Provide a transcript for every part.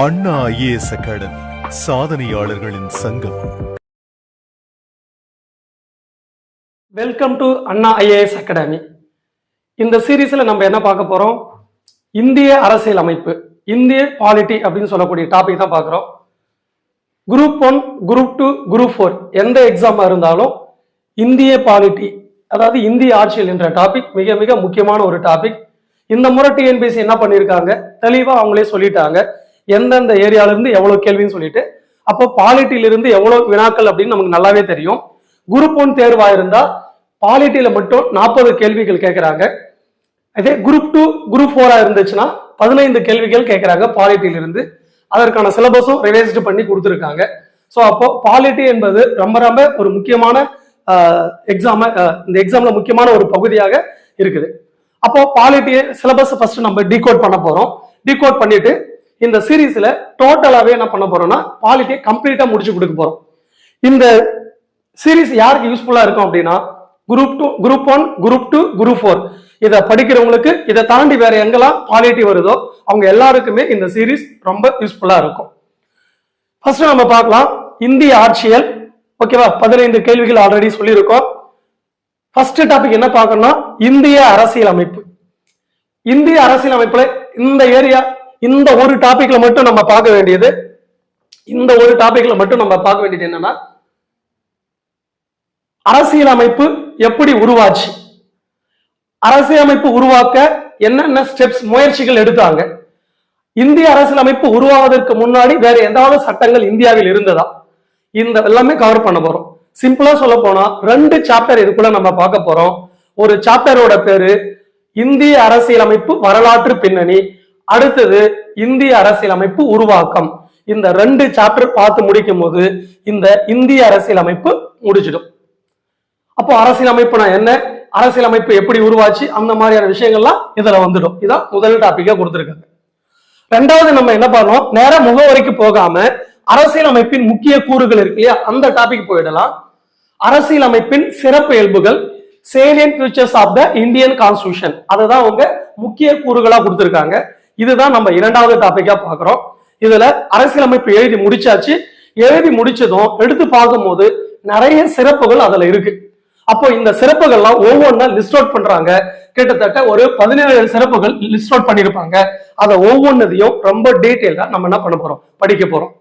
அண்ணா IAS academy சாதனையாளர்களின் சங்கம். Welcome to Anna IAS academy. இந்த சீரீஸ்ல நம்ம என்ன பார்க்க போறோம்? இந்திய அரசியல் அமைப்பு, இந்திய பாலிட்டி அப்படின்னு சொல்லக்கூடிய டாபிக் தான் பார்க்குறோம். குரூப் 1, குரூப் 2, குரூப் 4 எந்த எக்ஸாமா இருந்தாலும் இந்திய பாலிட்டி, அதாவது இந்திய ஆட்சியல் என்ற டாபிக் மிக மிக முக்கியமான ஒரு டாபிக். இந்த முறை டிஎன்பிஎஸ்சி என்ன பண்ணியிருக்காங்க, தெளிவா அவங்களே சொல்லிட்டாங்க எந்தெந்த ஏரியால இருந்து எவ்வளவு கேள்வின்னு சொல்லிட்டு. அப்போ பாலிட்டியிலிருந்து எவ்வளவு வினாக்கள் அப்படின்னு நமக்கு நல்லாவே தெரியும். குரூப் 1 தேர்வா இருந்தா பாலிட்டியில மட்டும் 40 கேள்விகள் கேட்கிறாங்க. அதே குரூப் 2, குரூப் 4 இருந்துச்சுன்னா 15 கேள்விகள் கேட்கிறாங்க பாலிட்டியிலிருந்து. அதற்கான சிலபஸும் ரிவைஸ்டு பண்ணி கொடுத்துருக்காங்க. ஸோ அப்போ பாலிட்டி என்பது ரொம்ப ரொம்ப ஒரு முக்கியமான இந்த எக்ஸாம்ல முக்கியமான ஒரு பகுதியாக இருக்குது. அப்போ பாலிட்டி சிலபஸ் ஃபர்ஸ்ட் நம்ம டீகோட் பண்ண போறோம். டீகோட் பண்ணிட்டு இந்த சீரீஸ்ல டோட்டலாவே என்ன பண்ண போறோம்னா பாலிட்டியை கம்ப்ளீட்டா முடிச்சு கொடுக்க போறோம். இந்த சீரீஸ் யாருக்கு யூஸ்ஃபுல்லா இருக்கும் அப்படின்னா குரூப் 2, குரூப் 1, குரூப் 2, குரூப் 4 இதை படிக்கிறவங்களுக்கு, இதை தாண்டி வேற எங்கெல்லாம் பாலிட்டி வருதோ அவங்க எல்லாருக்குமே இந்த சீரீஸ் ரொம்ப யூஸ்ஃபுல்லா இருக்கும். ஃபர்ஸ்ட் நம்ம பார்க்கலாம் இந்திய ஆட்சியல். ஓகேவா? 15 கேள்விகள் ஆல்ரெடி சொல்லியிருக்கோம். ஃபர்ஸ்ட் டாபிக் என்ன பார்க்கணும்னா இந்திய அரசியல் அமைப்பு. இந்திய அரசியல் அமைப்புல இந்த ஏரியா, இந்த ஒரு டாபிக்ல மட்டும் நம்ம பார்க்க வேண்டியது, என்னன்னா அரசியலமைப்பு எப்படி உருவாச்சு, அரசியலமைப்பு உருவாக்க என்னென்ன ஸ்டெப்ஸ், முயற்சிகள் எடுத்தாங்க, இந்திய அரசியலமைப்பு உருவாவதற்கு முன்னாடி வேற ஏதாவது சட்டங்கள் இந்தியாவில் இருந்ததா, இந்த எல்லாமே கவர் பண்ண போறோம். சிம்பிளா சொல்ல போனா 2 சாப்டர் இதுக்குள்ள நம்ம பார்க்க போறோம். ஒரு சாப்டரோட பேரு இந்திய அரசியலமைப்பு வரலாற்று பின்னணி, அடுத்தது இந்திய அரசியலமைப்பு உருவாக்கம். இந்த 2 சாப்டர் பார்த்து முடிக்கும் போது இந்த இந்திய அரசியலமைப்பு முடிச்சிடும். அப்போ அரசியலமைப்புனா என்ன, அரசியலமைப்பு எப்படி உருவாச்சு, அந்த மாதிரியான விஷயங்கள்லாம் இதுல வந்துடும். இதான் முதல் டாபிக்கா கொடுத்துருக்காங்க. ரெண்டாவது நம்ம என்ன பண்ணோம், நேர முகவரிக்கு போகாம அரசியலமைப்பின் முக்கிய கூறுகள் இருக்கு இல்லையா, அந்த டாபிக் போயிடலாம். அரசியலமைப்பின் சிறப்பு இயல்புகள், salient features of the Indian constitution, அதுதான் அவங்க முக்கிய கூறுகளா கொடுத்திருக்காங்க. இதுதான் நம்ம இரண்டாவது டாபிக்கா பாக்குறோம். இதுல அரசியலமைப்பு எழுதி முடிச்சாச்சு. எழுதி முடிச்சதும் எடுத்து பார்க்கும்போது நிறைய சிறப்புகள் அதுல இருக்கு. அப்போ இந்த சிறப்புகள்லாம் ஒவ்வொன்றா லிஸ்ட் அவுட் பண்றாங்க. கிட்டத்தட்ட ஒரு 17 சிறப்புகள் லிஸ்ட் அவுட் பண்ணிருப்பாங்க. அதை ஒவ்வொன்றதையும் ரொம்ப டீட்டெயிலா நம்ம என்ன பண்ண போறோம், படிக்க போறோம்.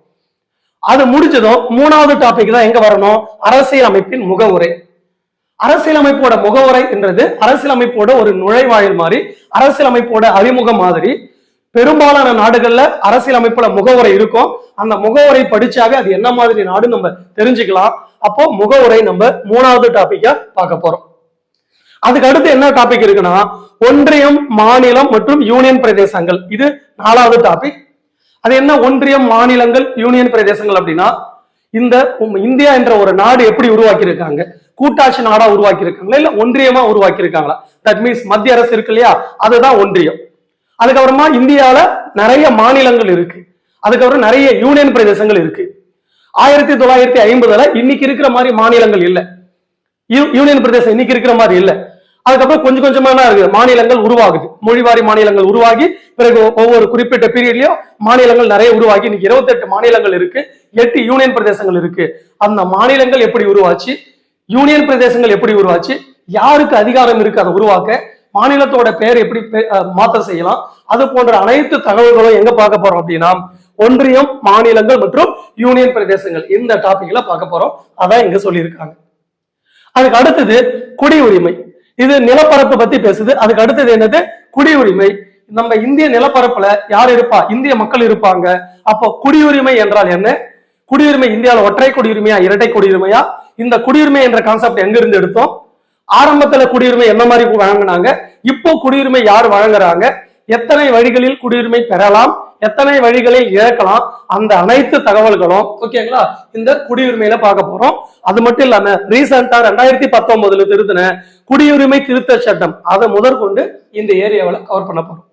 அது முடிச்சதும் மூணாவது டாபிக் தான் எங்க வரணும், அரசியலமைப்பின் முகவுரை. அரசியலமைப்போட முகவுரை என்றது அரசியலமைப்போட ஒரு நுழைவாயில் மாதிரி, அரசியலமைப்போட அறிமுகம் மாதிரி. பெரும்பாலான நாடுகள்ல அரசியலமைப்புல முகவுரை இருக்கும். அந்த முகவுரை படிச்சாவே அது என்ன மாதிரி நாடு நம்ம தெரிஞ்சுக்கலாம். அப்போ முகவுரை நம்ம மூணாவது டாபிக்கா பார்க்க போறோம். அதுக்கு அடுத்து என்ன டாபிக் இருக்குன்னா ஒன்றியம், மாநிலம் மற்றும் யூனியன் பிரதேசங்கள். இது 4வது டாபிக். அது என்ன ஒன்றியம், மாநிலங்கள், யூனியன் பிரதேசங்கள் அப்படின்னா இந்த இந்தியா என்ற ஒரு நாடு எப்படி உருவாக்கி இருக்காங்க, கூட்டாட்சி நாடா உருவாக்கி இருக்காங்களா இல்ல ஒன்றியமா உருவாக்கி இருக்காங்களா. தட் மீன்ஸ் மத்திய அரசு இருக்கு இல்லையா, அதுதான் ஒன்றியம். அதுக்கப்புறமா இந்தியால நிறைய மாநிலங்கள் இருக்கு, அதுக்கப்புறம் நிறைய யூனியன் பிரதேசங்கள் இருக்கு. 1950 இன்னைக்கு இருக்கிற மாதிரி மாநிலங்கள் இல்ல, யூனியன் பிரதேசம் இன்னைக்கு இருக்கிற மாதிரி இல்ல. அதுக்கப்புறம் கொஞ்சம் கொஞ்சமா இருக்கு, மாநிலங்கள் உருவாகுது, மொழிவாரி மாநிலங்கள் உருவாகி பிறகு ஒவ்வொரு குறிப்பிட்ட பீரியட்லயும் மாநிலங்கள் நிறைய உருவாகி இன்னைக்கு 28 மாநிலங்கள் இருக்கு, 8 யூனியன் பிரதேசங்கள் இருக்கு. அந்த மாநிலங்கள் எப்படி உருவாச்சு, யூனியன் பிரதேசங்கள் எப்படி உருவாச்சு, யாருக்கு அதிகாரம் இருக்கு அதை உருவாக்க, மாநிலத்தோட பெயர் எப்படி மாற்ற செய்யலாம், அது போன்ற அனைத்து தகவல்களும் எங்க பார்க்க போறோம் அப்படின்னா ஒன்றியம், மாநிலங்கள் மற்றும் யூனியன் பிரதேசங்கள், இந்த டாபிக்ல பார்க்க போறோம். அதான் இங்க சொல்லியிருக்காங்க. அதுக்கு அடுத்தது குடியுரிமை. இது நிலப்பரப்பு பத்தி பேசுது. அதுக்கு அடுத்தது என்னது, குடியுரிமை. நம்ம இந்திய நிலப்பரப்புல யார் இருப்பா, இந்திய மக்கள் இருப்பாங்க. அப்போ குடியுரிமை என்றால் என்ன, குடியுரிமை இந்தியாவில ஒற்றை குடியுரிமையா இரட்டை குடியுரிமையா, இந்த குடியுரிமை என்ற கான்செப்ட் எங்க இருந்து எடுத்தோம், ஆரம்பத்துல குடியுரிமை என்ன மாதிரி வழங்கினாங்க, இப்போ குடியுரிமை யார் வழங்குறாங்க, எத்தனை வழிகளில் குடியுரிமை பெறலாம், எத்தனை வழிகளை இழக்கலாம், அந்த அனைத்து தகவல்களும் ஓகேங்களா இந்த குடியுரிமையில பார்க்க போறோம். அது மட்டும் இல்லாம ரீசெண்டா 2019 திருத்தின குடியுரிமை திருத்த சட்டம், அதை முதற்கொண்டு இந்த ஏரியாவில் கவர் பண்ண போறோம்.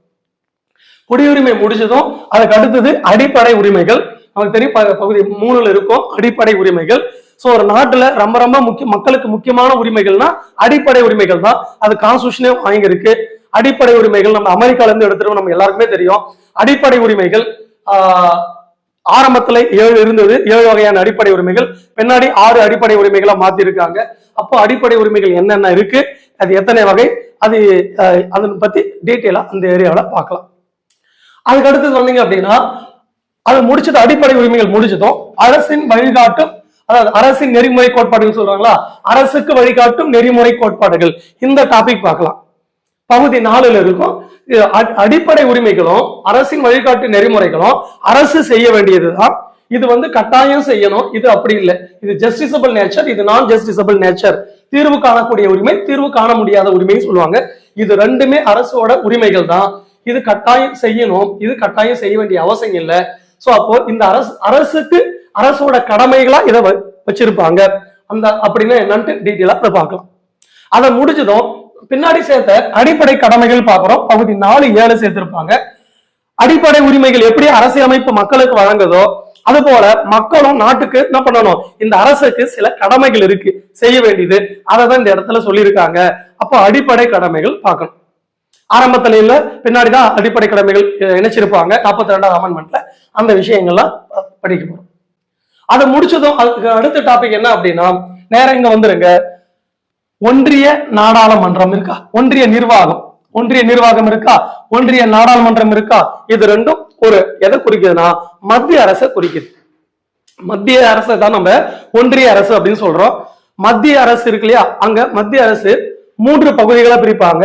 குடியுரிமை முடிச்சதும் அதுக்கு அடுத்தது அடிப்படை உரிமைகள். நமக்கு தெரியும் பகுதி 3ல இருக்கும் அடிப்படை உரிமைகள். சோ ஒரு நாட்டுல ரொம்ப ரொம்ப மக்களுக்கு முக்கியமான உரிமைகள்னா அடிப்படை உரிமைகள் தான். அது கான்ஸ்டிடியூஷனே வாங்கியிருக்கு. அடிப்படை உரிமைகள் நம்ம அமெரிக்கால இருந்து எடுத்துருவோம், நம்ம எல்லாருக்குமே தெரியும். அடிப்படை உரிமைகள் ஆரம்பத்துல 7 இருந்தது, 7 வகையான அடிப்படை உரிமைகள், பின்னாடி 6 அடிப்படை உரிமைகளா மாத்தி இருக்காங்க. அப்போ அடிப்படை உரிமைகள் என்னென்ன இருக்கு, அது எத்தனை வகை, அது அதை பத்தி டீட்டெயிலா அந்த ஏரியாவில பார்க்கலாம். அதுக்கு அடுத்து வந்தீங்க அப்படின்னா, அது முடிச்சது அடிப்படை உரிமைகள் முடிச்சதும் அரசின் வழிகாட்டும், அதாவது அரசின் நெறிமுறை கோட்பாடுகள் சொல்றாங்களா, அரசுக்கு வழிகாட்டும் நெறிமுறை கோட்பாடுகள், இந்த டாபிக் பார்க்கலாம். பகுதி 4ல இருக்கும். அடிப்படை உரிமைகளும் அரசின் வழிகாட்டு நெறிமுறைகளும் அரசு செய்ய வேண்டியதுதான். இது கட்டாயம் செய்யணும், இது அப்படி இல்லை. இது ஜஸ்டிசபிள் நேச்சர், இது நான் ஜஸ்டிசபிள் நேச்சர். தீர்வு காணக்கூடிய உரிமை, தீர்வு காண முடியாத உரிமை சொல்லுவாங்க. இது ரெண்டுமே அரசோட உரிமைகள் தான். இது கட்டாயம் செய்யணும், இது கட்டாயம் செய்ய வேண்டிய அவசியம் இல்லை. சோ அப்போ இந்த அரசுக்கு அரசோட கடமைகளா இதை வச்சிருப்பாங்க. அந்த அப்படின்னு என்னன்ட்டு டீட்டெயிலா அதை பார்க்கலாம். அதை முடிஞ்சதும் பின்னாடி சேர்த்த அடிப்படை கடமைகள் பார்க்கிறோம். பகுதி 4, 7 சேர்த்திருப்பாங்க. அடிப்படை உரிமைகள் எப்படி அரசியலமைப்பு மக்களுக்கு வழங்குதோ அது போல மக்களும் நாட்டுக்கு என்ன பண்ணணும், இந்த அரசுக்கு சில கடமைகள் இருக்கு செய்ய வேண்டியது, அதை தான் இந்த இடத்துல சொல்லியிருக்காங்க. அப்போ அடிப்படை கடமைகள் பார்க்கணும். ஆரம்பத்துல இல்ல, பின்னாடிதான் அடிப்படை கடமைகள் இணைச்சிருப்பாங்க 42வது அமெண்ட்மெண்ட்ல. அந்த விஷயங்கள்லாம் படிக்க போறோம். அதை முடிச்சதும் அதுக்கு அடுத்த டாபிக் என்ன அப்படின்னா, நேரம் இங்க வந்துருங்க. ஒன்றிய நாடாளுமன்றம் இருக்கா, ஒன்றிய நிர்வாகம் இருக்கா, ஒன்றிய நாடாளுமன்றம் இருக்கா. இது ரெண்டும் ஒரு எதை குறிக்குதுன்னா மத்திய அரசை குறிக்குது. மத்திய அரசை தான் நம்ம ஒன்றிய அரசு அப்படின்னு சொல்றோம். மத்திய அரசு இருக்கு இல்லையா, அங்க மத்திய அரசு 3 பகுதிகளா பிரிப்பாங்க.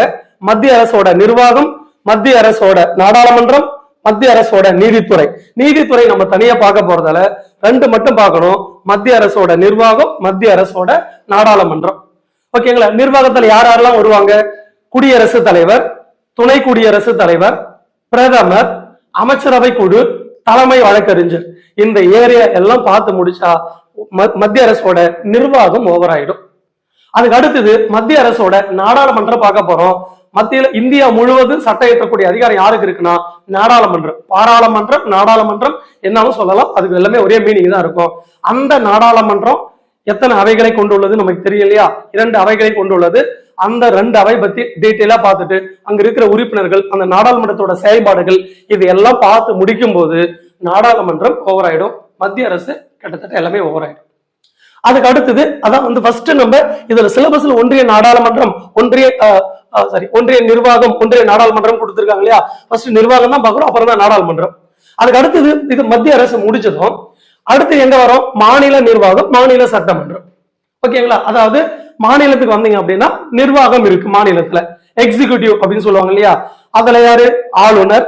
மத்திய அரசோட நிர்வாகம், மத்திய அரசோட நாடாளுமன்றம், மத்திய அரசோட நீதித்துறை நம்ம தனியா பார்க்க போறதால 2 மட்டும் பார்க்கணும். மத்திய அரசோட நிர்வாகம், மத்திய அரசோட நாடாளுமன்றம். ஓகேங்களா. நிர்வாகத்துல யாரெல்லாம் வருவாங்க, குடியரசுத் தலைவர், துணை குடியரசுத் தலைவர், பிரதமர், அமைச்சரவை குழு, தலைமை வழக்கறிஞர். இந்த ஏரியா எல்லாம் பார்த்து முடிச்சா மத்திய அரசோட நிர்வாகம் ஓவர் ஆயிடும். அதுக்கு அடுத்தது மத்திய அரசோட நாடாளுமன்றம் பார்க்க போறோம். மத்தியில இந்தியா முழுவதும் சட்டம் இயற்றக்கூடிய அதிகாரம் யாருக்கு இருக்குன்னா நாடாளுமன்றம். பாராளுமன்றம், நாடாளுமன்றம் என்னாலும் சொல்லலாம், அதுக்கு எல்லாமே ஒரே மீனிங் தான் இருக்கும். அந்த நாடாளுமன்றம் எத்தனை அவைகளை கொண்டுள்ளது நமக்கு தெரியலையா, 2 அவைகளை கொண்டுள்ளது. அந்த 2 அவை பத்தி டீட்டெயிலா பார்த்துட்டு அங்க இருக்கிற உறுப்பினர்கள், அந்த நாடாளுமன்றத்தோட செயல்பாடுகள், இது எல்லாம் பார்த்து முடிக்கும் போது நாடாளுமன்றம் ஓவர் ஆயிடும், மத்திய அரசு கிட்டத்தட்ட எல்லாமே ஓவர் ஆயிடும். அதுக்கு அடுத்தது அதான் ஃபர்ஸ்ட் நம்ம இதுல சிலபஸ்ல ஒன்றிய நாடாளுமன்றம், ஒன்றிய நிர்வாகம், ஒன்றிய நாடாளுமன்றம் கொடுத்திருக்காங்க இல்லையா. ஃபர்ஸ்ட் நிர்வாகம் தான் பார்க்கிறோம், அப்புறம் தான் நாடாளுமன்றம். அதுக்கு அடுத்தது இது மத்திய அரசு முடிச்சதும் அடுத்து எங்க வரும், மாநில நிர்வாகம், மாநில சட்டமன்றம். ஓகேங்களா. அதாவது மாநிலத்துக்கு வந்தீங்க அப்படின்னா நிர்வாகம் இருக்கு மாநிலத்துல, எக்ஸிகியூட்டிவ் அப்படின்னு சொல்லுவாங்க இல்லையா. அதுல யாரு, ஆளுநர்,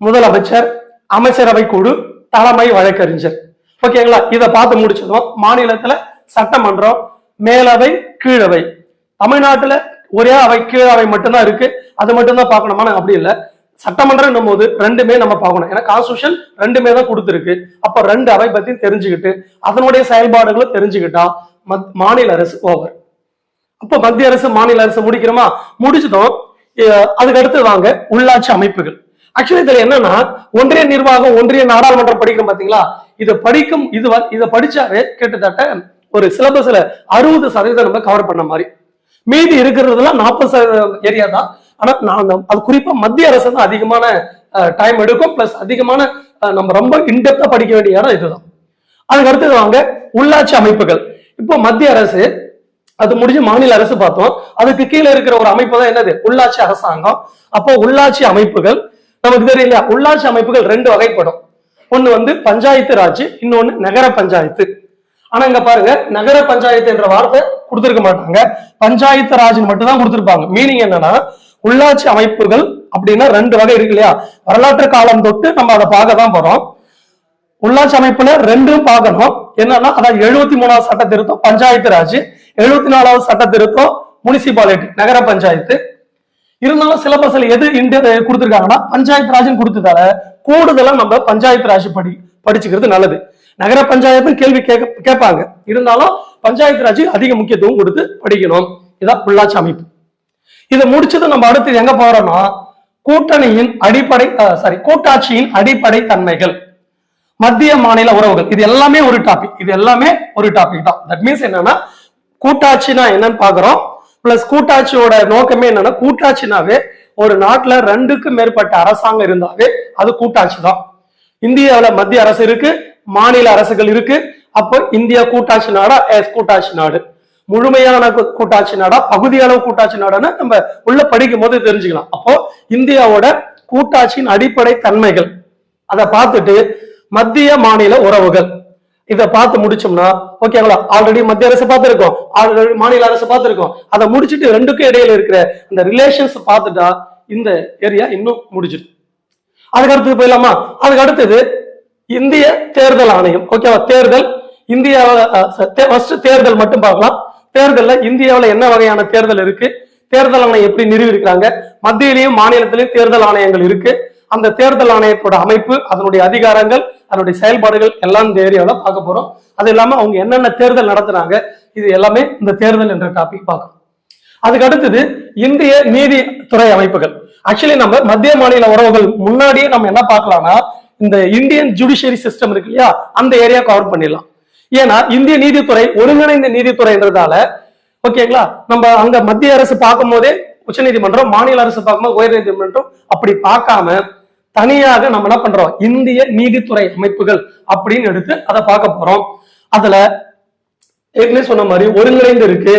முதலமைச்சர், அமைச்சரவை குழு, தலைமை வழக்கறிஞர். ஓகேங்களா. இதை பார்த்து முடிச்சதும் மாநிலத்துல சட்டமன்றம், மேலவை, கீழவை. தமிழ்நாட்டுல ஒரே அவை, கீழவை மட்டும்தான் இருக்கு, அது மட்டும்தான் பார்க்கணுமா, அப்படி இல்லை. சட்டமன்றம் போது 2மே நம்ம பார்க்கணும், ஏன்னா கான்ஸ்டிடியூஷன் 2மே தான் கொடுத்துருக்கு. அப்ப 2 அவை பத்தி தெரிஞ்சுக்கிட்டு அதனுடைய செயல்பாடுகளை தெரிஞ்சுக்கிட்டா மாநில அரசு ஓவர். அப்ப மத்திய அரசு, மாநில அரசு முடிக்கிறோமா, முடிச்சதும் அதுக்கு அடுத்து வாங்க உள்ளாட்சி அமைப்புகள். ஆக்சுவலி இதுல என்னன்னா ஒன்றிய நிர்வாகம், ஒன்றிய நாடாளுமன்றம் படிக்கும் பாத்தீங்களா, இதை படிச்சாவே கிட்டத்தட்ட ஒரு சிலபஸ்ல 60% நம்ம கவர் பண்ண மாதிரி. மீதி இருக்கிறதுல 40% ஏரியா தான். ஆனா அது குறிப்பா மத்திய அரசு தான் அதிகமான டைம் எடுக்கும், பிளஸ் அதிகமான நம்ம ரொம்ப இன்டெப்தா படிக்க வேண்டிய இடம் இதுதான். அதுக்கு அடுத்தது வாங்க உள்ளாட்சி அமைப்புகள். இப்போ மத்திய அரசு அது முடிஞ்சு மாநில அரசு பார்த்தோம், அதுக்கு கீழே இருக்கிற ஒரு அமைப்பு தான் என்னது, உள்ளாட்சி அரசாங்கம். அப்போ உள்ளாட்சி அமைப்புகள் நமக்கு தெரியல. உள்ளாட்சி அமைப்புகள் 2 வகைப்படும். ஒண்ணு பஞ்சாயத்து ராஜ், இன்னொன்னு நகர பஞ்சாயத்து. ஆனா இங்க பாருங்க, நகர பஞ்சாயத்து என்ற வார்த்தை கொடுத்திருக்க மாட்டாங்க, பஞ்சாயத்து ராஜ் மட்டும் தான் கொடுத்திருப்பாங்க. மீனிங் என்னன்னா உள்ளாட்சி அமைப்புகள் அப்படின்னா 2 வகை இருக்கு இல்லையா. வரலாற்று காலம் தொட்டு நம்ம அதை பார்க்க தான் போறோம். உள்ளாட்சி அமைப்புல 2ம் பார்க்கணும். என்னன்னா அதான் 73வது சட்ட திருத்தம் பஞ்சாயத்து ராஜ், 74வது சட்ட திருத்தம் முனிசிபாலிட்டி, நகர பஞ்சாயத்து. இருந்தாலும் சிலபஸ்ல எது கொடுத்திருக்காங்கன்னா பஞ்சாயத்து ராஜ் கொடுத்ததால கூடுதலா நம்ம பஞ்சாயத்து ராஜ் படிச்சுக்கிறது நல்லது. நகர பஞ்சாயத்து கேள்வி கேட்பாங்க, இருந்தாலும் பஞ்சாயத்து ராஜ் அதிக முக்கியத்துவம் கொடுத்து படிக்கணும். இதான் உள்ளாட்சி அமைப்பு. இதை முடிச்சது நம்ம அடுத்து எங்க போறோம்னா கூட்டணியின் அடிப்படை கூட்டாட்சியின் அடிப்படை தன்மைகள், மத்திய மாநில உறவுகள். இது எல்லாமே ஒரு டாபிக் தான். தட் மீன்ஸ் என்னன்னா கூட்டாட்சினா என்னன்னு பாக்குறோம். பிளஸ் கூட்டாட்சியோட நோக்கமே என்னன்னா, கூட்டாட்சினாவே ஒரு நாட்டுல 2க்கும் மேற்பட்ட அரசாங்கம் இருந்தாவே அது கூட்டாட்சி தான். இந்தியாவில் மத்திய அரசு இருக்கு, மாநில அரசுகள் இருக்கு. அப்போ இந்தியா கூட்டாட்சி நாடா, கூட்டாட்சி நாடு, முழுமையான கூட்டாட்சி நாடா, பகுதியளவு கூட்டாட்சி நாடான்னு நம்ம உள்ள படிக்கும் போது தெரிஞ்சுக்கலாம். அப்போ இந்தியாவோட கூட்டாட்சியின் அடிப்படை தன்மைகள் அதை பார்த்துட்டு மத்திய மாநில உறவுகள் இதை பார்த்து முடிச்சோம்னா ஓகேங்களா. ஆல்ரெடி மத்திய அரசு பார்த்திருக்கோம், ஆல்ரெடி மாநில அரசு பார்த்திருக்கோம். அதை முடிச்சுட்டு ரெண்டுக்கும் இடையில இருக்கிற இந்த ரிலேஷன்ஸ் பார்த்துட்டா இந்த ஏரியா இன்னும் முடிஞ்சிடும். அதுக்கு அடுத்தது போயிடலாமா? அதுக்கு அடுத்தது இந்திய தேர்தல் ஆணையம். ஓகேவா, தேர்தல் இந்தியாவில் தேர்தல் மட்டும் பார்க்கலாம். தேர்தல்ல இந்தியாவில் என்ன வகையான தேர்தல் இருக்கு, தேர்தல் ஆணையம் எப்படி நிறுவி இருக்கிறாங்க, மத்தியிலையும் மாநிலத்திலையும் தேர்தல் ஆணையங்கள் இருக்கு. அந்த தேர்தல் ஆணையத்தோட அமைப்பு, அதனுடைய அதிகாரங்கள், அதனுடைய செயல்பாடுகள் எல்லாம் இந்த ஏரியாவில் பார்க்க போறோம். அது இல்லாம அவங்க என்னென்ன தேர்தல் நடத்துறாங்க, இது எல்லாமே இந்த தேர்தல் என்ற டாபிக் பார்க்கணும். அதுக்கு அடுத்தது இந்திய நீதித்துறை அமைப்புகள். ஆக்சுவலி நம்ம மத்திய மாநில உறவுகள் முன்னாடியே நம்ம என்ன பார்க்கலாம்னா இந்த இந்தியன் ஜுடிஷியரி சிஸ்டம் இருக்கு இல்லையா, அந்த ஏரியா கவர் பண்ணிடலாம். ஏன்னா இந்திய நீதித்துறை ஒருங்கிணைந்த நீதித்துறைன்றதால ஓகேங்களா, நம்ம அங்க மத்திய அரசு பார்க்கும் போதே உச்ச நீதிமன்றம், மாநில அரசு பார்க்கும்போது உயர் நீதிமன்றம், அப்படி பார்க்காம தனியாக நம்ம என்ன பண்றோம், இந்திய நீதித்துறை அமைப்புகள் அப்படின்னு எடுத்து அதை பார்க்க போறோம். அதுல ஏற்கனவே சொன்ன மாதிரி ஒருங்கிணைந்து இருக்கு.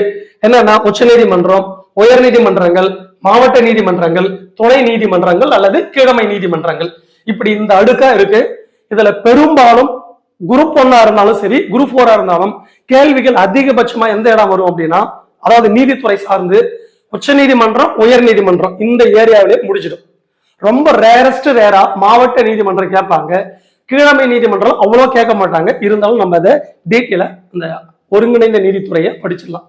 என்னன்னா உச்ச நீதிமன்றம், உயர் நீதிமன்றங்கள், மாவட்ட நீதிமன்றங்கள், துணை நீதிமன்றங்கள் அல்லது கீழமை நீதிமன்றங்கள், இப்படி இந்த அடுக்கா இருக்கு. இதுல பெரும்பாலும் குரூப் 1 இருந்தாலும் சரி, குரூப் 4 இருந்தாலும் கேள்விகள் அதிகபட்சமா எந்த இடம் வரும் அப்படின்னா, அதாவது நீதித்துறை சார்ந்து உச்ச நீதிமன்றம், உயர் நீதிமன்றம் இந்த ஏரியாவிலே முடிச்சிடும். ரொம்ப ரேரா மாவட்ட நீதிமன்றம் கேட்பாங்க, கீழமை நீதிமன்றம் அவ்வளோ கேட்க மாட்டாங்க. இருந்தாலும் நம்ம அதை டீட்டெயில இந்த ஒருங்கிணைந்த நீதித்துறையை படிச்சிடலாம்.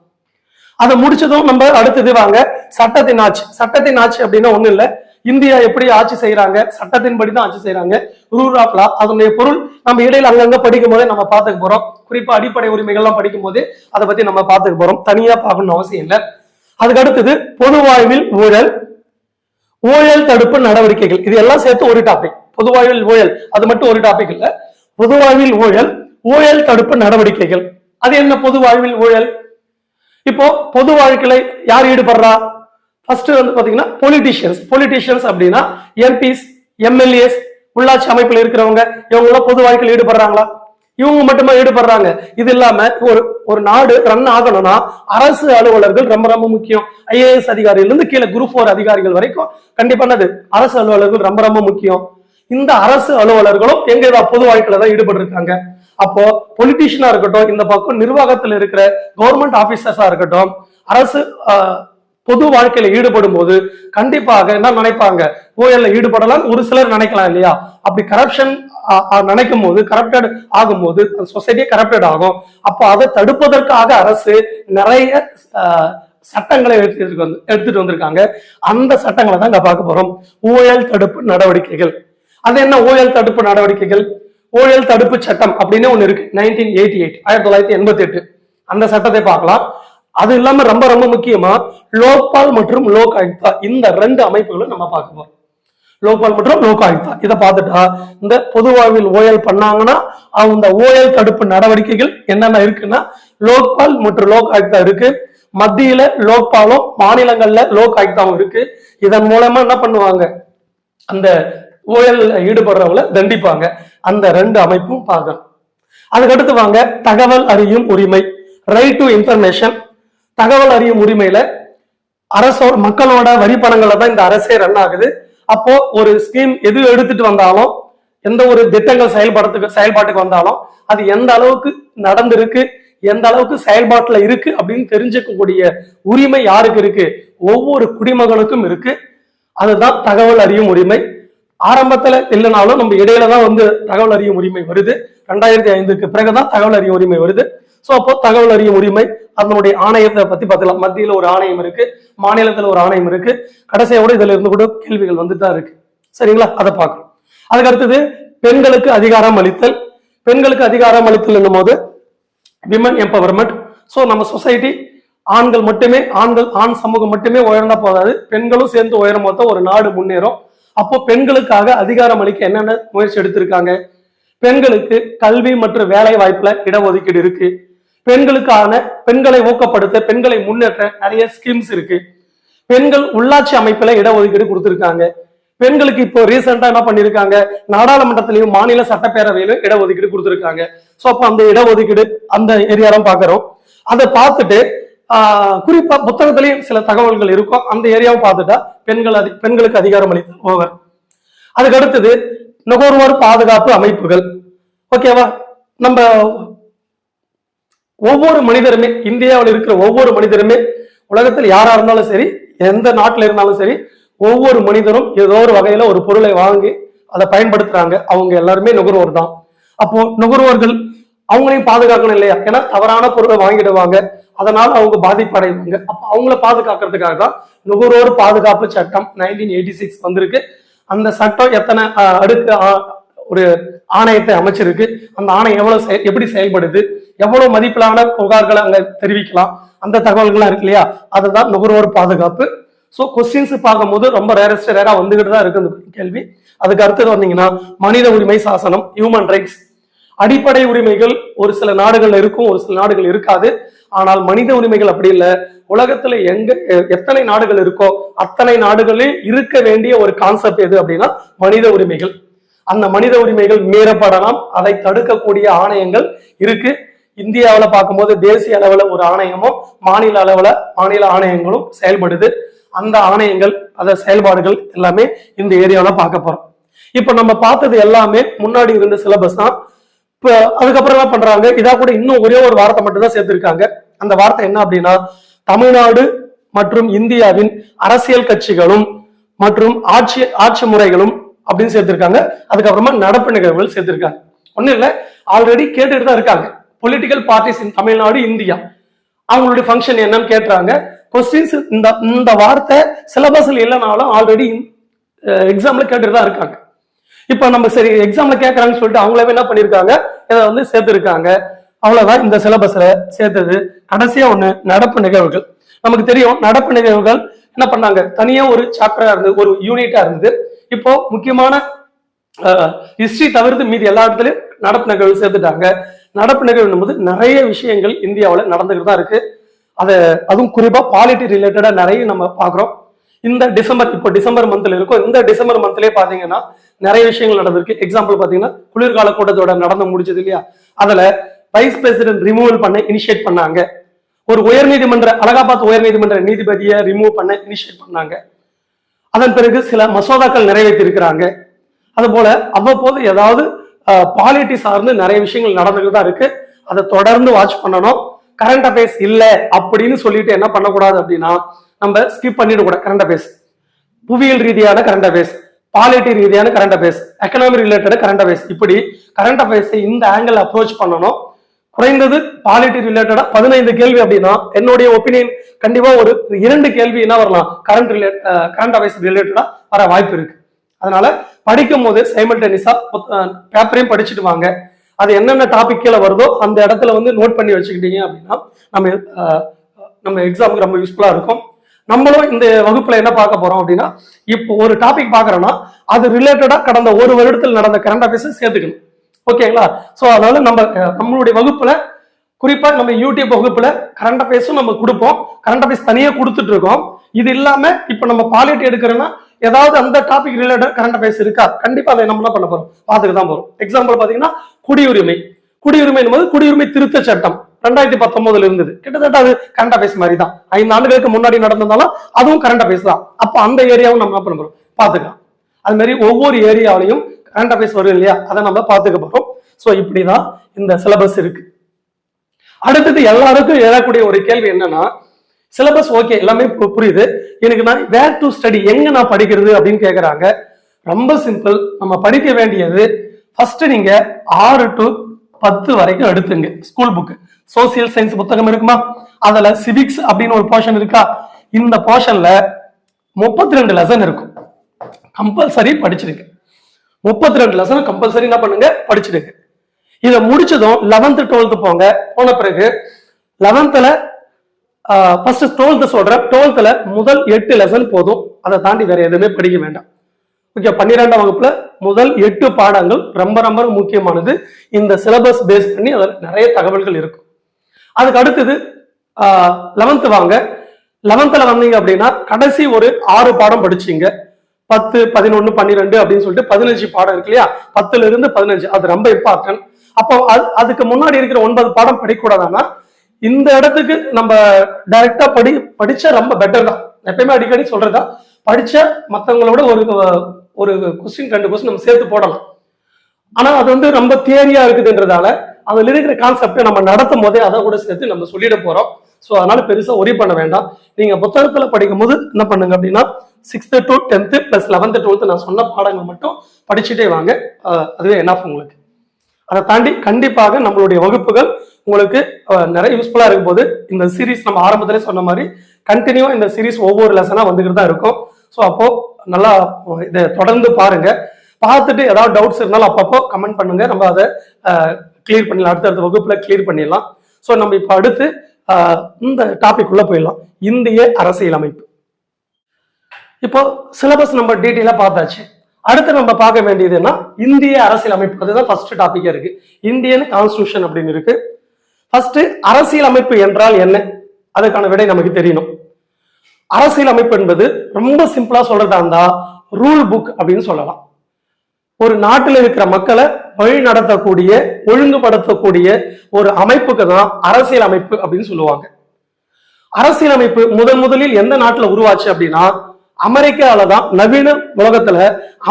அதை முடிச்சதும் நம்ம அடுத்தது வாங்க சட்டத்தின் ஆட்சி. சட்டத்தின் ஆட்சி அப்படின்னா ஒண்ணு இல்லை, இந்தியா எப்படி ஆட்சி செய்யறாங்க, சட்டத்தின்படி தான் ஆட்சி செய்யறாங்க, ரூல் ஆஃப் லா. அதனுடைய பொருள் நம்ம இடையில அங்கங்க படிக்கும் போதே நம்ம பார்த்துக்க போறோம். குறிப்பா அடிப்படை உரிமைகள்லாம் படிக்கும் போதே அதை பத்தி நம்ம பார்த்துக்க போறோம், தனியா பார்க்கணும்னு அவசியம் இல்லை. அதுக்கு அடுத்தது பொது வாழ்வில் ஊழல், ஊழல் தடுப்பு நடவடிக்கைகள், இது எல்லாம் சேர்த்து ஒரு டாபிக். பொது வாழ்வில் ஊழல் அது மட்டும் ஒரு டாபிக் இல்ல, பொது வாழ்வில் ஊழல், ஊழல் தடுப்பு நடவடிக்கைகள். அது என்ன பொது வாழ்வில் ஊழல்? இப்போ பொது வாழ்க்கையில யார் ஈடுபடுறா? ஃபர்ஸ்ட் வந்து பாத்தீங்கன்னா பொலிட்டிஷியன்ஸ் அப்படின்னா எம்பிஸ், எம்எல்ஏஸ், உள்ளாட்சி அமைப்பில் இருக்கிறவங்க, இவங்க எல்லாம் பொது வாழ்க்கையில் ஈடுபடுறாங்களா? இவங்க மட்டுமா ஈடுபடுறாங்க? இது இல்லாம ஒரு நாடு ரன் ஆகணும்னா அரசு அலுவலர்கள் ரொம்ப ரொம்ப முக்கியம். ஐஏஎஸ் அதிகாரிகள் இருந்து கீழே குரூப் 4 அதிகாரிகள் வரைக்கும் கண்டிப்பானது அரசு அலுவலர்கள் ரொம்ப ரொம்ப முக்கியம். இந்த அரசு அலுவலர்களும் எங்க பொது வாழ்க்கையில தான் ஈடுபட்டு இருக்காங்க. அப்போ பொலிட்டிஷியனா இருக்கட்டும், இந்த பக்கம் நிர்வாகத்தில் இருக்கிற கவர்மெண்ட் ஆபீசர்ஸா இருக்கட்டும், அரசு பொது வாழ்க்கையில ஈடுபடும் போது கண்டிப்பாக என்ன நினைப்பாங்க, ஊழல்ல ஈடுபடலாம் ஒரு சிலர் நினைக்கலாம் இல்லையா? அப்படி கரப்ஷன் நினைக்கும் போது, கரப்டட் ஆகும்போது சொசைட்டி கரப்டட் ஆகும். அப்போ அதை தடுப்பதற்காக அரசு நிறைய சட்டங்களை எடுத்துட்டு வந்திருக்காங்க. அந்த சட்டங்களை தான் இங்க பார்க்க போறோம். ஊழல் தடுப்பு நடவடிக்கைகள். அது என்ன ஊழல் தடுப்பு நடவடிக்கைகள்? ஊழல் தடுப்பு சட்டம் அப்படின்னு ஒண்ணு இருக்கு, 1988, 1988. அந்த சட்டத்தை பார்க்கலாம். அது இல்லாம ரொம்ப ரொம்ப முக்கியமா லோக்பால் மற்றும் லோக் ஆயுக்தா, இந்த 2 அமைப்புகளும் நம்ம பார்க்க போறோம். லோக்பால் மற்றும் லோக் ஆயுக்தா இதை பார்த்துட்டா இந்த பொது வாழ்வில் ஊழல் பண்ணாங்கன்னா அந்த ஊழல் தடுப்பு நடவடிக்கைகள் என்னென்ன இருக்குன்னா லோக்பால் மற்றும் லோக் ஆயுக்தா இருக்கு. மத்தியில லோக்பாலும் மாநிலங்கள்ல லோக் ஆயுக்தாவும் இருக்கு. இதன் மூலமா என்ன பண்ணுவாங்க, அந்த ஊழல் ஈடுபடுறவங்களை தண்டிப்பாங்க. அந்த 2 அமைப்பும் பார்க்கணும். அதுக்கடுத்து வாங்க தகவல் அறியும் உரிமை, ரைட் டு இன்ஃபர்மேஷன். தகவல் அறியும் உரிமையில அரசோட மக்களோட வரி பணங்களை தான் இந்த அரசே ரன் ஆகுது. அப்போ ஒரு ஸ்கீம் எது எடுத்துட்டு வந்தாலும், எந்த ஒரு திட்டங்கள் செயல்பாட்டுக்கு வந்தாலும் அது எந்த அளவுக்கு நடந்திருக்கு, எந்த அளவுக்கு செயல்பாட்டுல இருக்கு அப்படின்னு தெரிஞ்சுக்கக்கூடிய உரிமை யாருக்கு இருக்கு? ஒவ்வொரு குடிமகனுக்கும் இருக்கு. அதுதான் தகவல் அறியும் உரிமை. ஆரம்பத்துல இல்லைனாலும் நம்ம இடையில தான் வந்து தகவல் அறியும் உரிமை வருது. 2005க்கு பிறகுதான் தகவல் அறியும் உரிமை வருது. சோ அப்போ தகவல் அறியும் உரிமை அதனுடைய ஆணையத்தை பத்தி பார்க்கலாம். மத்தியில ஒரு ஆணையம் இருக்கு, மாநிலத்துல ஒரு ஆணையம் இருக்கு. கடைசியோட இதுல இருந்து கூட கேள்விகள் வந்துட்டு தான் இருக்கு. சரிங்களா, அதை பார்க்கணும். அதுக்கு அடுத்தது பெண்களுக்கு அதிகாரம் அளித்தல். பெண்களுக்கு அதிகாரம் அளித்தல் என்னும் போது விமன் எம்பவர்மெண்ட். சோ நம்ம சொசைட்டி ஆண்கள் மட்டுமே, ஆண் சமூகம் மட்டுமே உயர்ந்தா போதாது, பெண்களும் சேர்ந்து உயரும் போது ஒரு நாடு முன்னேறும். அப்போ பெண்களுக்காக அதிகாரம் அளிக்க என்னென்ன முயற்சி எடுத்திருக்காங்க? பெண்களுக்கு கல்வி மற்றும் வேலை வாய்ப்புல இடஒதுக்கீடு இருக்கு. பெண்களை ஊக்கப்படுத்த, பெண்களை முன்னேற்ற நிறைய ஸ்கீம்ஸ் இருக்கு. பெண்கள் உள்ளாட்சி அமைப்புல இடஒதுக்கீடு கொடுத்திருக்காங்க. பெண்களுக்கு இப்போ ரீசெண்டா என்ன பண்ணிருக்காங்க, நாடாளுமன்றத்திலையும் மாநில சட்டப்பேரவையிலும் இடஒதுக்கீடு கொடுத்திருக்காங்க. சோ அப்ப அந்த இடஒதுக்கீடு அந்த ஏரியாலாம் பாக்குறோம். அதை பார்த்துட்டு குறிப்பா புத்தகத்திலையும் சில தகவல்கள் இருக்கும், அந்த ஏரியாவும் பார்த்துட்டா பெண்களுக்கு அதிகாரம் அளித்தல் ஓவர். அதுக்கு அடுத்தது நுகர்வோர் பாதுகாப்பு அமைப்புகள். ஓகேவா, நம்ம ஒவ்வொரு மனிதருமே, இந்தியாவில் இருக்கிற ஒவ்வொரு மனிதருமே, உலகத்தில் யாரா இருந்தாலும் சரி, எந்த நாட்டில் இருந்தாலும் சரி, ஒவ்வொரு மனிதரும் ஏதோ ஒரு வகையில ஒரு பொருளை வாங்கி அதை பயன்படுத்துறாங்க. அவங்க எல்லாருமே நுகர்வோர் தான். அப்போ நுகர்வோர்கள் அவங்களையும் பாதுகாக்கணும் இல்லையா? ஏன்னா தவறான பொருளை வாங்கிடுவாங்க, அதனால அவங்க பாதிப்படைவாங்க. அப்ப அவங்கள பாதுகாக்கிறதுக்காக தான் நுகர்வோர் பாதுகாப்பு சட்டம் 1986 வந்திருக்கு. அந்த சட்டம் எத்தனை அடுக்கு ஒரு ஆணையத்தை அமைச்சிருக்கு, அந்த ஆணையம் எப்படி செயல்படுது, எவ்வளவு மதிப்பிலான புகார்களை அங்க தெரிவிக்கலாம், அந்த தகவல்கள்லாம் இருக்கு இல்லையா? அதுதான் நுகர்வோர் பாதுகாப்பு. ஸோ கொஸ்டின்ஸ் பார்க்கும்போது ரொம்ப ரேரா வந்துகிட்டு தான் இருக்கு அந்த கேள்வி. அதுக்கு அடுத்தது வந்தீங்கன்னா மனித உரிமை சாசனம், ஹியூமன் ரைட்ஸ். அடிப்படை உரிமைகள் ஒரு சில நாடுகள் இருக்கும், ஒரு சில நாடுகள் இருக்காது. ஆனால் மனித உரிமைகள் அப்படி இல்லை. உலகத்துல எத்தனை நாடுகள் இருக்கோ அத்தனை நாடுகளில் இருக்க வேண்டிய ஒரு கான்செப்ட் எது அப்படின்னா மனித உரிமைகள். அந்த மனித உரிமைகள் மீறப்படலாம், அதை தடுக்கக்கூடிய ஆணையங்கள் இருக்கு. இந்தியாவில் பார்க்கும்போது தேசிய அளவுல ஒரு ஆணையமும் மாநில ஆணையங்களும் செயல்படுது. அந்த ஆணையங்கள் செயல்பாடுகள் எல்லாமே இந்த ஏரியாவில பார்க்க போறோம். இப்ப நம்ம பார்த்தது எல்லாமே முன்னாடி இருந்த சிலபஸ் தான். இப்ப அதுக்கப்புறம் என்ன பண்றாங்க, இதா கூட இன்னும் ஒரே ஒரு வார்த்தை மட்டும் தான் சேர்த்திருக்காங்க. அந்த வார்த்தை என்ன அப்படின்னா தமிழ்நாடு மற்றும் இந்தியாவின் அரசியல் கட்சிகளும் மற்றும் ஆட்சி முறைகளும் அப்படின்னு சேர்த்திருக்காங்க. அதுக்கப்புறமா நடப்பு நிகழ்வுகள் சேர்த்திருக்காங்க. ஒன்னும் இல்ல, ஆல்ரெடி கேட்டுட்டு தான் இருக்காங்க. பொலிட்டிக்கல் பார்ட்டிஸ் இன் தமிழ்நாடு இந்தியா, அவங்களுடைய ஃபங்க்ஷன் என்னன்னு கேட்டுறாங்க. கொஸ்டின்ஸ் இந்த வார்த்தை சிலபஸ்ல இல்லைனாலும் ஆல்ரெடி எக்ஸாம்ல கேட்டுட்டு தான் இருக்காங்க. இப்ப நம்ம சரி எக்ஸாம்ல கேட்கறாங்கன்னு சொல்லிட்டு அவங்களே என்ன பண்ணிருக்காங்க, இதை சேர்த்திருக்காங்க. அவ்வளவுதான் இந்த சிலபஸ்ல சேர்த்தது. கடைசியா ஒண்ணு நடப்பு நிகழ்வுகள். நமக்கு தெரியும் நடப்பு நிகழ்வுகள் என்ன பண்ணாங்க, தனியா ஒரு சாப்டரா இருந்தது, ஒரு யூனிட்டா இருந்தது. இப்போ முக்கியமான ஹிஸ்டரி தவிர்த்து மீதி எல்லா இடத்துலயும் நடப்பு நிகழ்வு சேர்த்துட்டாங்க. நடப்பு நிகழ்வு போது நிறைய விஷயங்கள் இந்தியாவில் நடந்துகிட்டு தான் இருக்கு. அதுவும் குறிப்பா பாலிட்டி ரிலேட்டடா நிறைய நம்ம பாக்குறோம். இந்த டிசம்பர் மந்த்ல இருக்கும். இந்த டிசம்பர் மந்த்லயே பாத்தீங்கன்னா நிறைய விஷயங்கள் நடந்திருக்கு. எக்ஸாம்பிள் பாத்தீங்கன்னா குளிர்கால கூட்டத்தோட நடந்து முடிச்சது இல்லையா, அதுல வைஸ் பிரசிடென்ட் ரிமூவல் பண்ண இனிஷியேட் பண்ணாங்க. ஒரு அலகாபாத் உயர்நீதிமன்ற நீதிபதியை ரிமூவ் பண்ண இனிஷியேட் பண்ணாங்க. அதன் பிறகு சில மசோதாக்கள் நிறைவேற்றி இருக்கிறாங்க. அது போல அவ்வப்போது ஏதாவது பாலிட்டி சார்ந்து நிறைய விஷயங்கள் நடந்துட்டு தான் இருக்கு. அதை தொடர்ந்து வாட்ச் பண்ணணும். கரண்ட் அஃபேர்ஸ் இல்ல அப்படின்னு சொல்லிட்டு என்ன பண்ணக்கூடாது அப்படின்னா நம்ம ஸ்கிப் பண்ணிடக்கூடாது. கரண்ட் அஃபேர்ஸ், புவியியல் ரீதியான கரண்ட் அஃபேர்ஸ், பாலிட்டி ரீதியான current affairs, economy related current affairs, இப்படி கரண்ட் அஃபேர்ஸை இந்த ஆங்கிள் அப்ரோச் பண்ணணும். குறைந்தது பாலிட்டி ரிலேட்டடா 15 கேள்வி அப்படின்னா என்னுடைய ஒப்பீனியன் கண்டிப்பா ஒரு 2 கேள்வி என்ன வரலாம், கரண்ட் அஃபேர்ஸ் ரிலேட்டடா வர வாய்ப்பு இருக்கு. அதனால படிக்கும் போது சைமல்டேனியஸா பேப்பரையும் படிச்சுட்டு வாங்க. அது என்னென்ன டாபிக் கீழே வருதோ அந்த இடத்துல நோட் பண்ணி வச்சுக்கிட்டீங்க அப்படின்னா நம்ம எக்ஸாமுக்கு ரொம்ப யூஸ்ஃபுல்லா இருக்கும். நம்மளும் இந்த வகுப்புல என்ன பார்க்க போறோம் அப்படின்னா, இப்போ ஒரு டாபிக் பாக்குறோம்னா அது ரிலேட்டடா கடந்த ஒரு வருடத்தில் நடந்த கரண்ட் அஃபேர்ஸ் சேர்த்துக்கணும். ஓகேங்களா? சோ அதனால நம்மளுடைய வகுப்புல குறிப்பா நம்ம யூடியூப் வகுப்புல கரண்ட் அஃபேர்ஸும் நம்ம கொடுப்போம். கரண்ட் அஃபேர்ஸ் தனியா கொடுத்துட்டு இருக்கோம். இது இல்லாம இப்ப நம்ம பாலிட்டி எடுக்கிறோம்னா ஏதாவது அந்த டாபிக் ரிலேட்டட் கரண்ட் அஃபேர்ஸ் இருக்கா, கண்டிப்பா அதை நம்ம என்ன பண்ண போறோம், பார்த்துட்டு தான் போறோம். எக்ஸாம்பிள் பாத்தீங்கன்னா குடியுரிமை என்பது குடியுரிமை திருத்த சட்டம் 2019 இருந்தது. கிட்டத்தட்ட அது கரண்ட் அஃபேர்ஸ் மாதிரி தான். 5 ஆண்டுகளுக்கு முன்னாடி நடந்திருந்தாலும் அதுவும் கரண்ட் அஃபேர்ஸ் தான். அப்ப அந்த ஏரியாவும் நம்ம என்ன பண்ண போறோம், பார்த்துக்கலாம். அது மாதிரி ஒவ்வொரு ஏரியாவிலையும் கரண்ட் அஃபேர்ஸ் வரும் இல்லையா, அதை நம்ம பார்த்துக்க போறோம். சோ இப்படிதான் இந்த சிலபஸ் இருக்கு. அடுத்தது எல்லாருக்கும் எழக்கூடிய ஒரு கேள்வி என்னன்னா, சிலபஸ் ஓகே எல்லாமே புரியுது, எனக்கு நான் வேர் டு ஸ்டடி, எங்க நான் படிக்கிறது அப்படின்னு கேக்குறாங்க. ரொம்ப சிம்பிள். நம்ம படிக்க வேண்டியது ஃபர்ஸ்ட் நீங்க 6 to 10 வரைக்கும் எடுத்துங்க ஸ்கூல் புக். சோசியல் சயின்ஸ் புத்தகம் இருக்குமா, அதுல சிவிக்ஸ் அப்படின்னு ஒரு போர்ஷன் இருக்கா, இந்த போர்ஷன்ல 32 லெசன் இருக்கும். கம்பல்சரி படிச்சிருங்க. 32 லெசன் கம்பல்சரி என்ன பண்ணுங்க, படிச்சிடுங்க. இதை முடிச்சதும் 11th 12th போங்க. போன பிறகு 11th ஃபர்ஸ்ட் 12th சொல்றேன். 12th முதல் 8 லெசன் போதும், அதை தாண்டி வேற எதுவுமே படிக்க வேண்டாம். ஓகே, 12ஆம் வகுப்புல முதல் 8 பாடங்கள் ரொம்ப ரொம்ப முக்கியமானது. இந்த சிலபஸ் பேஸ் பண்ணி அதில் நிறைய தகவல்கள் இருக்கும். அதுக்கு அடுத்தது 11th வாங்க. 11th வந்தீங்க அப்படின்னா கடைசி ஒரு 6 பாடம் படிச்சீங்க. 10, 11, 12 அப்படின்னு சொல்லிட்டு 15 பாடம் இருக்கு இல்லையா, 10ல இருந்து 15 அது ரொம்ப இம்பார்ட்டன்ட். அப்போ அதுக்கு முன்னாடி இருக்கிற 9 பாடம் படிக்கூடாதானா, இந்த இடத்துக்கு நம்ம டைரக்டா படிச்சா ரொம்ப பெட்டர் தான். எப்பயுமே அடிக்கடி சொல்றதா, படிச்ச மற்றவங்களோட ஒரு கொஸ்டின் 2 கொஸ்டின் நம்ம சேர்த்து போடலாம். ஆனா அது வந்து ரொம்ப தியரியா இருக்குதுன்றதால அதுல இருக்கிற கான்செப்டை நம்ம நடத்தும் போதே அதை கூட சேர்த்து நம்ம சொல்லிட போறோம். ஸோ அதனால பெருசா ஒரி பண்ண வேண்டாம். நீங்க புத்தகத்துல படிக்கும் போது என்ன பண்ணுங்க அப்படின்னா 6th to 10th plus 11th 12th நான் சொன்ன பாடங்கள் மட்டும் படிச்சுட்டே வாங்க. அதுவே என்ன உங்களுக்கு. அதை தாண்டி கண்டிப்பாக நம்மளுடைய வகுப்புகள் உங்களுக்கு நிறைய யூஸ்ஃபுல்லா இருக்கும் போது இந்த சீரீஸ் நம்ம ஆரம்பத்திலே சொன்ன மாதிரி கண்டினியூவா இந்த சீரீஸ் ஒவ்வொரு லெசனா வந்துகிட்டு தான் இருக்கும். ஸோ அப்போ நல்லா இதை தொடர்ந்து பாருங்க. பார்த்துட்டு ஏதாவது டவுட்ஸ் இருந்தாலும் அப்பப்போ கமெண்ட் பண்ணுங்க, நம்ம அதை கிளியர் பண்ணிடலாம். அடுத்தடுத்த வகுப்புல கிளியர் பண்ணிடலாம். ஸோ நம்ம இப்போ அடுத்து இந்த டாபிக் உள்ள போயிடலாம். இந்திய அரசியலமைப்பு. இப்போ சிலபஸ் நம்ம டீட்டெயிலா பார்த்தாச்சு. அடுத்து நம்ம பார்க்க வேண்டியதுன்னா இந்திய அரசியலமைப்பு. அதுதான் ஃபர்ஸ்ட் டாபிக்கா இருக்கு. இந்தியன் கான்ஸ்டிடியூஷன் அப்படின்னு இருக்கு. ஃபர்ஸ்ட் அரசியலமைப்பு என்றால் என்ன, அதுக்கான விடை நமக்கு தெரியணும். அரசியலமைப்பு என்பது ரொம்ப சிம்பிளா சொல்றதா இருந்தா ரூல் புக் அப்படின்னு சொல்லலாம். ஒரு நாட்டில் இருக்கிற மக்களை வழி நடத்தக்கூடிய ஒழுங்குபடுத்தக்கூடிய ஒரு அமைப்புக்கு தான் அரசியல் அமைப்பு அப்படின்னு சொல்லுவாங்க. அரசியலமைப்பு முதலில் எந்த நாட்டுல உருவாச்சு அப்படின்னா அமெரிக்காவில தான். நவீன உலகத்துல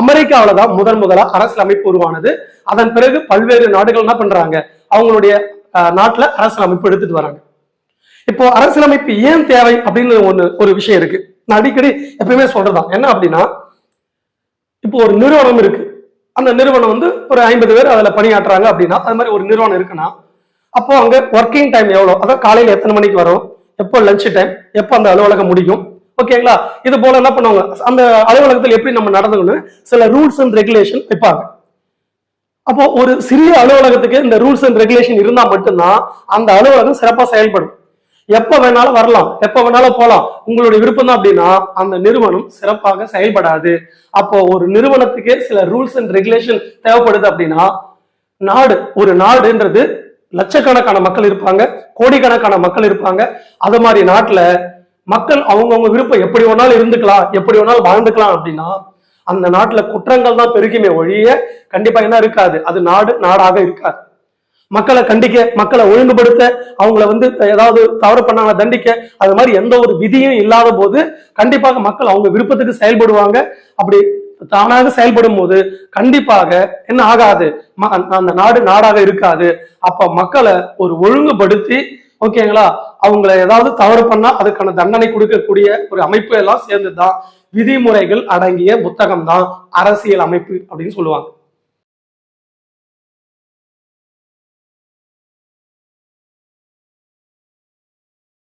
அமெரிக்காவில தான் முதலா அரசியல் அமைப்பு உருவானது. அதன் பிறகு பல்வேறு நாடுகள் என்ன பண்றாங்க, அவங்களுடைய நாட்டுல அரசியலமைப்பு எடுத்துட்டு வராங்க. இப்போ அரசியலமைப்பு ஏன் தேவை அப்படின்னு ஒரு விஷயம் இருக்கு. நான் அடிக்கடி எப்பயுமே சொல்றதான் என்ன அப்படின்னா, இப்போ ஒரு நிறுவனம் இருக்கு. அந்த நிறுவனம் வந்து ஒரு 50 பேர் அதுல பணியாற்றுறாங்க அப்படின்னா, அது மாதிரி ஒரு நிறுவனம் இருக்குன்னா அப்போ அங்க ஒர்க்கிங் டைம் எவ்வளவு, அதாவது காலையில எத்தனை மணிக்கு வரும், எப்போ லஞ்ச் டைம், எப்போ அந்த அலுவலகம் முடியும், ஓகேங்களா. இது போல என்ன பண்ணுவாங்க, அந்த அலுவலகத்தில் எப்படி நம்ம நடந்துக்கணும் சில ரூல்ஸ் அண்ட் ரெகுலேஷன் வைப்பாங்க. அப்போ ஒரு சிறிய அலுவலகத்துக்கு இந்த ரூல்ஸ் அண்ட் ரெகுலேஷன் இருந்தா மட்டும்தான் அந்த அலுவலகம் சிறப்பா செயல்படும். எப்ப வேணாலும் வரலாம், எப்ப வேணாலும் போலாம், உங்களுடைய விருப்பம் தான் அப்படின்னா அந்த நிறுவனம் சிறப்பாக செயல்படாது. அப்போ ஒரு நிறுவனத்துக்கு சில ரூல்ஸ் அண்ட் ரெகுலேஷன் தேவைப்படுது அப்படின்னா ஒரு நாடுன்றது லட்சக்கணக்கான மக்கள் இருப்பாங்க, கோடிக்கணக்கான மக்கள் இருப்பாங்க. அது மாதிரி நாட்டுல மக்கள் அவங்கவுங்க விருப்பம் எப்படி வேணாலும் இருந்துக்கலாம், எப்படி வேணாலும் வாழ்ந்துக்கலாம் அப்படின்னா அந்த நாட்டுல குற்றங்கள் தான் பெருகுமே ஒழிய கண்டிப்பா என்ன இருக்காது, அது நாடாக இருக்காது. மக்களை கண்டிக்க, மக்களை ஒழுங்குபடுத்த, அவங்கள வந்து ஏதாவது தவறு பண்ணாங்க தண்டிக்க, அது மாதிரி எந்த ஒரு விதியும் இல்லாத போது கண்டிப்பாக மக்கள் அவங்க விருப்பத்துக்கு செயல்படுவாங்க. அப்படி தானாக செயல்படும் போது கண்டிப்பாக என்ன ஆகாது, அந்த நாடாக இருக்காது. அப்ப மக்களை ஒரு ஒழுங்குபடுத்தி, ஓகேங்களா, அவங்கள ஏதாவது தவறு பண்ணா அதுக்கான தண்டனை கொடுக்கக்கூடிய ஒரு அமைப்பு எல்லாம் சேர்ந்துதான் விதிமுறைகள் அடங்கிய புத்தகம் தான் அரசியல் அமைப்பு அப்படின்னு சொல்லுவாங்க.